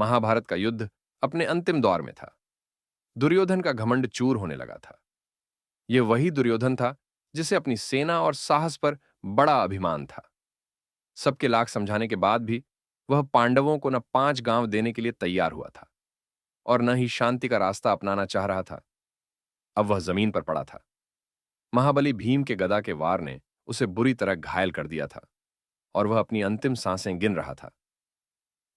महाभारत का युद्ध अपने अंतिम दौर में था। दुर्योधन का घमंड चूर होने लगा था। यह वही दुर्योधन था जिसे अपनी सेना और साहस पर बड़ा अभिमान था। सबके लाख समझाने के बाद भी वह पांडवों को न 5 गांव देने के लिए तैयार हुआ था और न ही शांति का रास्ता अपनाना चाह रहा था। अब वह जमीन पर पड़ा था। महाबली भीम के गदा के वार ने उसे बुरी तरह घायल कर दिया था और वह अपनी अंतिम सांसें गिन रहा था।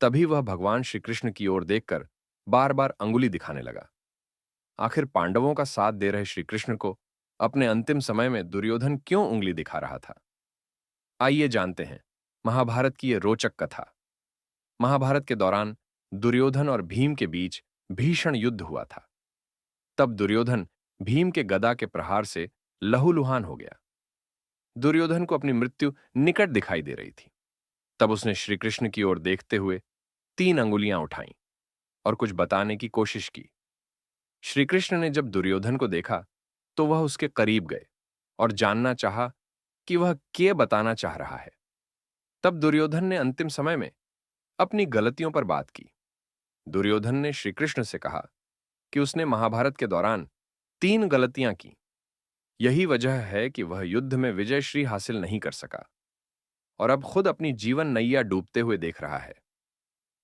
तभी वह भगवान श्री कृष्ण की ओर देखकर बार बार अंगुली दिखाने लगा। आखिर पांडवों का साथ दे रहे श्री कृष्ण को अपने अंतिम समय में दुर्योधन क्यों उंगली दिखा रहा था? आइए जानते हैं महाभारत की यह रोचक कथा। महाभारत के दौरान दुर्योधन और भीम के बीच भीषण युद्ध हुआ था। तब दुर्योधन भीम के गदा के प्रहार से लहूलुहान हो गया। दुर्योधन को अपनी मृत्यु निकट दिखाई दे रही थी। तब उसने श्री कृष्ण की ओर देखते हुए 3 अंगुलियां उठाईं और कुछ बताने की कोशिश की। श्री कृष्ण ने जब दुर्योधन को देखा तो वह उसके करीब गए और जानना चाहा कि वह क्या बताना चाह रहा है। तब दुर्योधन ने अंतिम समय में अपनी गलतियों पर बात की। दुर्योधन ने श्री कृष्ण से कहा कि उसने महाभारत के दौरान 3 गलतियां की। यही वजह है कि वह युद्ध में विजयश्री हासिल नहीं कर सका और अब खुद अपनी जीवन नैया डूबते हुए देख रहा है।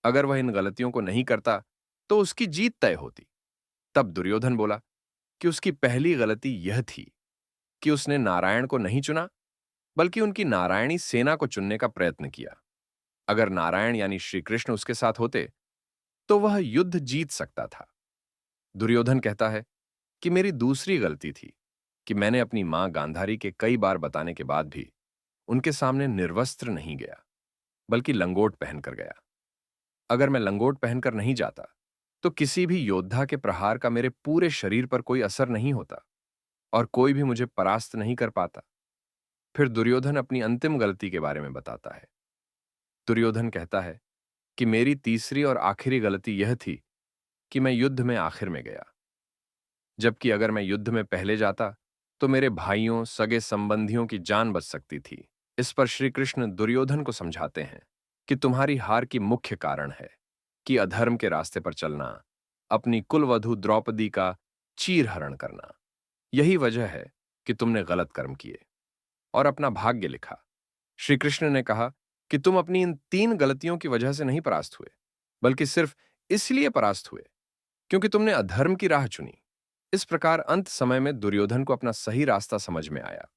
अगर वह इन गलतियों को नहीं करता तो उसकी जीत तय होती। तब दुर्योधन बोला कि उसकी पहली गलती यह थी कि उसने नारायण को नहीं चुना, बल्कि उनकी नारायणी सेना को चुनने का प्रयत्न किया। अगर नारायण यानी श्री कृष्ण उसके साथ होते तो वह युद्ध जीत सकता था। दुर्योधन कहता है कि मेरी दूसरी गलती थी कि मैंने अपनी मां गांधारी के कई बार बताने के बाद भी उनके सामने निर्वस्त्र नहीं गया, बल्कि लंगोट पहनकर गया। अगर मैं लंगोट पहनकर नहीं जाता तो किसी भी योद्धा के प्रहार का मेरे पूरे शरीर पर कोई असर नहीं होता और कोई भी मुझे परास्त नहीं कर पाता। फिर दुर्योधन अपनी अंतिम गलती के बारे में बताता है। दुर्योधन कहता है कि मेरी तीसरी और आखिरी गलती यह थी कि मैं युद्ध में आखिर में गया, जबकि अगर मैं युद्ध में पहले जाता तो मेरे भाइयों सगे संबंधियों की जान बच सकती थी। इस पर श्री कृष्ण दुर्योधन को समझाते हैं कि तुम्हारी हार की मुख्य कारण है कि अधर्म के रास्ते पर चलना, अपनी कुलवधू द्रौपदी का चीरहरण करना। यही वजह है कि तुमने गलत कर्म किए और अपना भाग्य लिखा। श्री कृष्ण ने कहा कि तुम अपनी इन 3 गलतियों की वजह से नहीं परास्त हुए, बल्कि सिर्फ इसलिए परास्त हुए क्योंकि तुमने अधर्म की राह चुनी। इस प्रकार अंत समय में दुर्योधन को अपना सही रास्ता समझ में आया।